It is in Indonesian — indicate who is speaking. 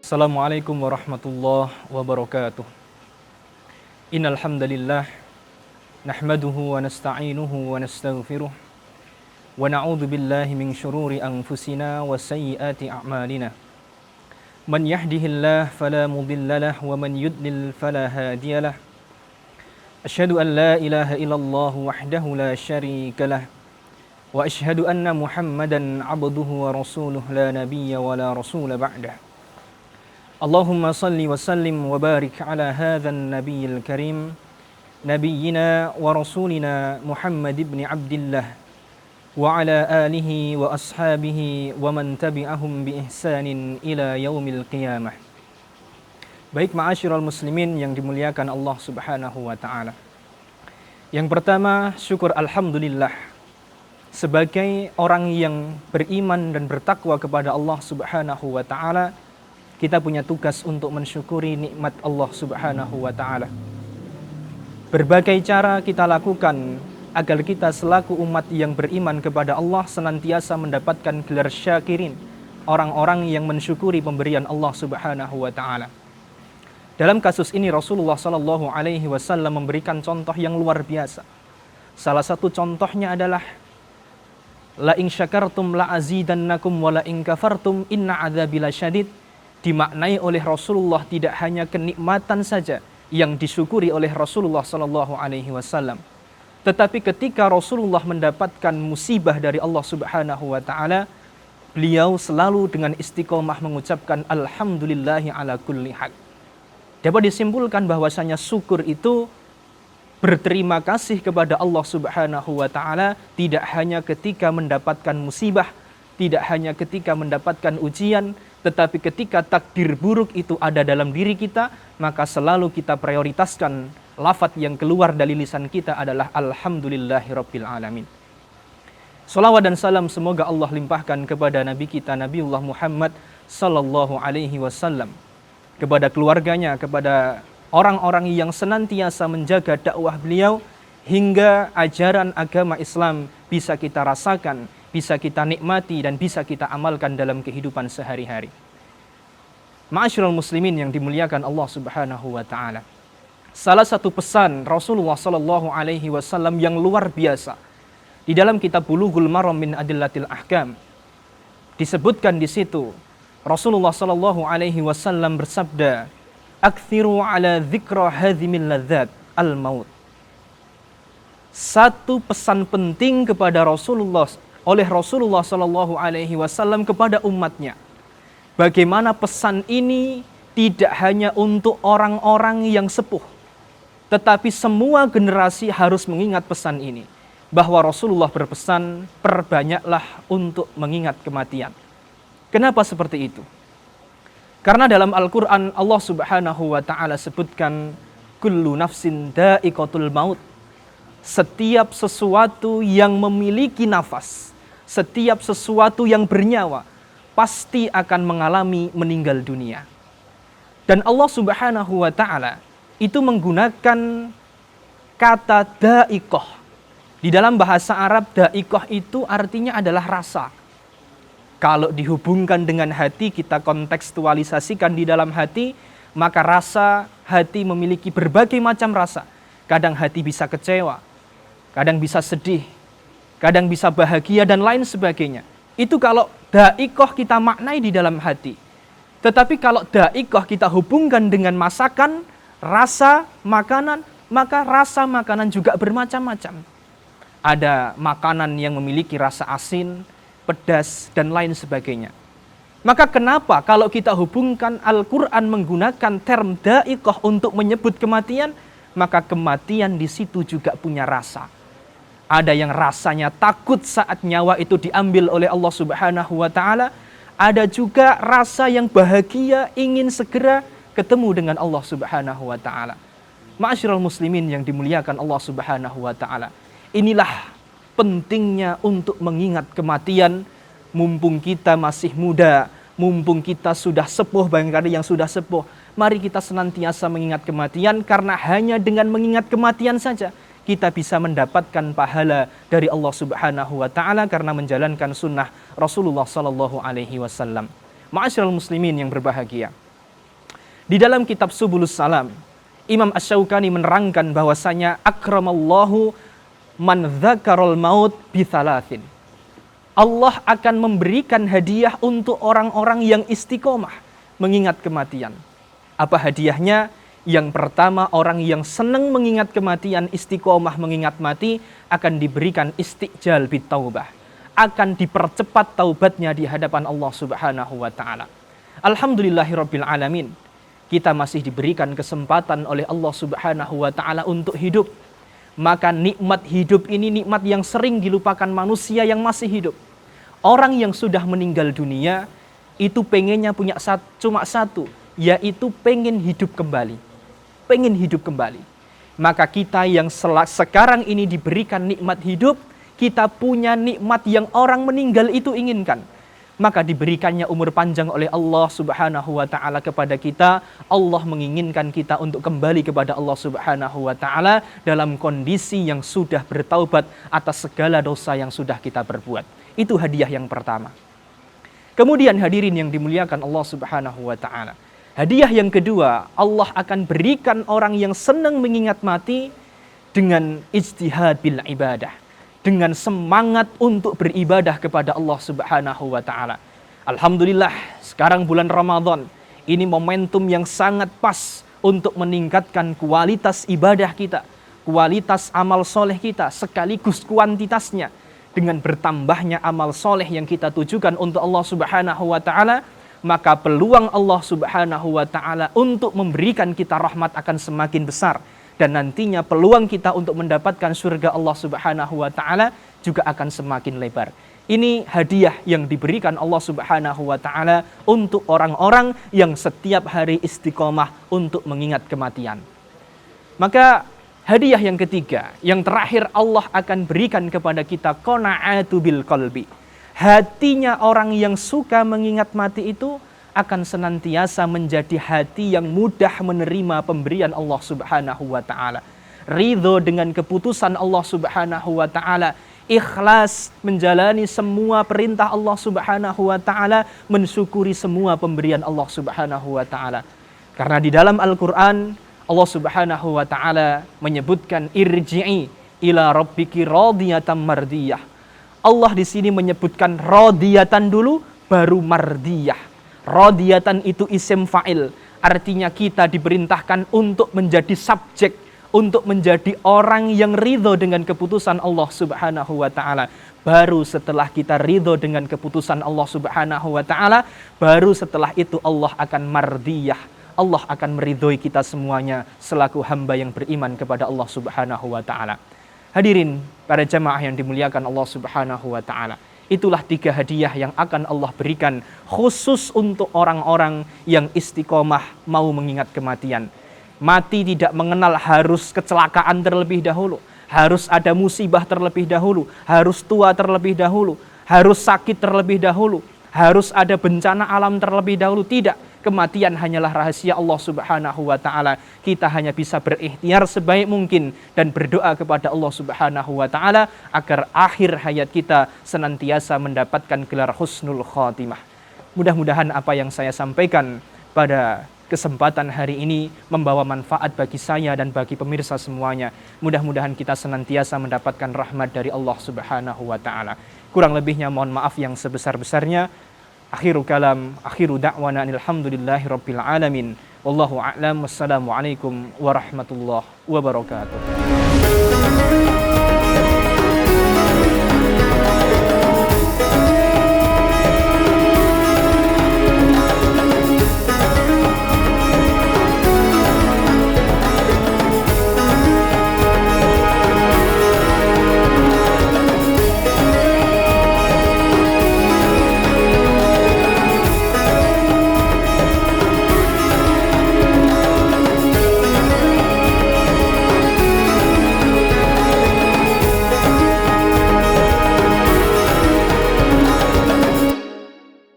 Speaker 1: Assalamualaikum warahmatullahi wabarakatuh. Innal hamdalillah nahmaduhu wa nasta'inuhu wa nastaghfiruh wa na'udzu billahi min syururi anfusina wa sayyiati a'malina. Man yahdihillahu fala mudhillalah wa man yudlil fala hadiyalah. Asyhadu an la ilaha illallah wahdahu la syarikalah wa asyhadu anna Muhammadan 'abduhu wa rasuluh la nabiyya wa la rasula ba'dah. Allahumma salli wa sallim wa barik ala hadzal nabiyil karim nabiyyina wa rasulina Muhammad ibn Abdillah wa ala alihi wa ashabihi wa man tabi'ahum bi ihsanin ila yaumil qiyamah. Baik ma'asyiral muslimin yang dimuliakan Allah Subhanahu wa taala. Yang pertama, syukur alhamdulillah sebagai orang yang beriman dan bertakwa kepada Allah Subhanahu wa taala. Kita punya tugas untuk mensyukuri nikmat Allah Subhanahu wa taala. Berbagai cara kita lakukan agar kita selaku umat yang beriman kepada Allah senantiasa mendapatkan gelar syakirin, orang-orang yang mensyukuri pemberian Allah Subhanahu wa taala. Dalam kasus ini Rasulullah sallallahu alaihi wasallam memberikan contoh yang luar biasa. Salah satu contohnya adalah la in syakartum la azidannakum wa la in kafartum inna adzabi lasyadid. Dimaknai oleh Rasulullah tidak hanya kenikmatan saja yang disyukuri oleh Rasulullah sallallahu alaihi wasallam, tetapi ketika Rasulullah mendapatkan musibah dari Allah Subhanahu wa taala, beliau selalu dengan istiqomah mengucapkan alhamdulillahi ala kulli hal. Dapat disimpulkan bahwasanya syukur itu berterima kasih kepada Allah Subhanahu wa taala tidak hanya ketika mendapatkan musibah, tidak hanya ketika mendapatkan ujian, tetapi ketika takdir buruk itu ada dalam diri kita, maka selalu kita prioritaskan lafaz yang keluar dari lisan kita adalah alhamdulillahirabbil alamin. Salawat dan salam semoga Allah limpahkan kepada nabi kita Nabiullah Muhammad sallallahu alaihi wasallam, kepada keluarganya, kepada orang-orang yang senantiasa menjaga dakwah beliau hingga ajaran agama Islam bisa kita rasakan, bisa kita nikmati dan bisa kita amalkan dalam kehidupan sehari-hari. Ma'asyiral muslimin yang dimuliakan Allah Subhanahu wa taala. Salah satu pesan Rasulullah sallallahu alaihi wasallam yang luar biasa di dalam kitab Bulughul Maram min Adillatil Ahkam disebutkan di situ Rasulullah sallallahu alaihi wasallam bersabda, "Aktsiru ala dzikra hadzimil ladzat al-maut." Satu pesan penting kepada oleh Rasulullah sallallahu alaihi wasallam kepada umatnya. Bagaimana pesan ini tidak hanya untuk orang-orang yang sepuh, tetapi semua generasi harus mengingat pesan ini. Bahwa Rasulullah berpesan, perbanyaklah untuk mengingat kematian. Kenapa seperti itu? Karena dalam Al-Quran Allah Subhanahu wa ta'ala sebutkan, kullu nafsin da'iqatul maut. Setiap sesuatu yang memiliki nafas, setiap sesuatu yang bernyawa pasti akan mengalami meninggal dunia. Dan Allah Subhanahu wa taala itu menggunakan kata da'iqah. Di dalam bahasa Arab da'iqah itu artinya adalah rasa. Kalau dihubungkan dengan hati, kita kontekstualisasikan di dalam hati, maka rasa hati memiliki berbagai macam rasa. Kadang hati bisa kecewa, kadang bisa sedih, kadang bisa bahagia dan lain sebagainya. Itu kalau da'iqah kita maknai di dalam hati. Tetapi kalau da'iqah kita hubungkan dengan masakan, rasa makanan, maka rasa makanan juga bermacam-macam. Ada makanan yang memiliki rasa asin, pedas, dan lain sebagainya. Maka kenapa kalau kita hubungkan Al-Quran menggunakan term da'iqah untuk menyebut kematian, maka kematian di situ juga punya rasa. Ada yang rasanya takut saat nyawa itu diambil oleh Allah Subhanahu wa taala. Ada juga rasa yang bahagia ingin segera ketemu dengan Allah Subhanahu wa taala. Ma'asyiral muslimin yang dimuliakan Allah Subhanahu wa taala. Inilah pentingnya untuk mengingat kematian mumpung kita masih muda, mumpung kita sudah sepuh, barangkali yang sudah sepuh. Mari kita senantiasa mengingat kematian, karena hanya dengan mengingat kematian saja kita bisa mendapatkan pahala dari Allah Subhanahu wa taala karena menjalankan sunnah Rasulullah sallallahu alaihi wasallam. Ma'asyiral muslimin yang berbahagia. Di dalam kitab Subulus Salam, Imam Asy-Syaukani menerangkan bahwasanya akramallahu man dzakarul maut bithalathin. Allah akan memberikan hadiah untuk orang-orang yang istiqomah mengingat kematian. Apa hadiahnya? Yang pertama, orang yang senang mengingat kematian, istiqomah mengingat mati, akan diberikan istiqjal bitaubah. Akan dipercepat taubatnya di hadapan Allah Subhanahu wa ta'ala. Alhamdulillahirabbil alamin. Kita masih diberikan kesempatan oleh Allah Subhanahu wa ta'ala untuk hidup. Maka nikmat hidup ini nikmat yang sering dilupakan manusia yang masih hidup. Orang yang sudah meninggal dunia itu pengennya punya cuma satu, yaitu pengen hidup kembali. Pengen hidup kembali. Maka kita yang sekarang ini diberikan nikmat hidup, kita punya nikmat yang orang meninggal itu inginkan. Maka diberikannya umur panjang oleh Allah Subhanahu wa ta'ala kepada kita. Allah menginginkan kita untuk kembali kepada Allah Subhanahu wa ta'ala dalam kondisi yang sudah bertaubat atas segala dosa yang sudah kita perbuat. Itu hadiah yang pertama. Kemudian hadirin yang dimuliakan Allah Subhanahu wa ta'ala, hadiah yang kedua, Allah akan berikan orang yang senang mengingat mati dengan ijtihad bil ibadah, dengan semangat untuk beribadah kepada Allah Subhanahu wa ta'ala. Alhamdulillah, sekarang bulan Ramadan, ini momentum yang sangat pas untuk meningkatkan kualitas ibadah kita, kualitas amal soleh kita, sekaligus kuantitasnya. Dengan bertambahnya amal soleh yang kita tujukan untuk Allah Subhanahu wa ta'ala, maka peluang Allah Subhanahu wa ta'ala untuk memberikan kita rahmat akan semakin besar. Dan nantinya peluang kita untuk mendapatkan surga Allah Subhanahu wa ta'ala juga akan semakin lebar. Ini hadiah yang diberikan Allah Subhanahu wa ta'ala untuk orang-orang yang setiap hari istiqomah untuk mengingat kematian. Maka hadiah yang ketiga, yang terakhir Allah akan berikan kepada kita qanaatu bil qalbi. Hatinya orang yang suka mengingat mati itu akan senantiasa menjadi hati yang mudah menerima pemberian Allah Subhanahu wa ta'ala. Ridho dengan keputusan Allah Subhanahu wa ta'ala. Ikhlas menjalani semua perintah Allah Subhanahu wa ta'ala. Mensyukuri semua pemberian Allah Subhanahu wa ta'ala. Karena di dalam Al-Quran, Allah Subhanahu wa ta'ala menyebutkan irji'i ila rabbiki radiyatan mardiyah. Allah di sini menyebutkan radiyatan dulu, baru mardiyah. Radiyatan itu isim fa'il, artinya kita diperintahkan untuk menjadi subjek, untuk menjadi orang yang ridho dengan keputusan Allah Subhanahu wa ta'ala. Baru setelah kita ridho dengan keputusan Allah Subhanahu wa ta'ala, baru setelah itu Allah akan mardiyah. Allah akan meridhoi kita semuanya selaku hamba yang beriman kepada Allah Subhanahu wa ta'ala. Hadirin para jamaah yang dimuliakan Allah Subhanahu wa ta'ala, itulah 3 hadiah yang akan Allah berikan khusus untuk orang-orang yang istiqomah mau mengingat kematian. Mati tidak mengenal harus kecelakaan terlebih dahulu, harus ada musibah terlebih dahulu, harus tua terlebih dahulu, harus sakit terlebih dahulu, harus ada bencana alam terlebih dahulu. Tidak. Kematian hanyalah rahasia Allah Subhanahu wa ta'ala. Kita hanya bisa berikhtiar sebaik mungkin dan berdoa kepada Allah Subhanahu wa ta'ala agar akhir hayat kita senantiasa mendapatkan gelar husnul khatimah. Mudah-mudahan apa yang saya sampaikan pada kesempatan hari ini membawa manfaat bagi saya dan bagi pemirsa semuanya. Mudah-mudahan kita senantiasa mendapatkan rahmat dari Allah Subhanahu wa ta'ala. Kurang lebihnya mohon maaf yang sebesar-besarnya. Akhiru kalam, akhiru da'wana alhamdulillahi rabbil alamin. Wallahu a'lam, wassalamualaikum warahmatullahi wabarakatuh.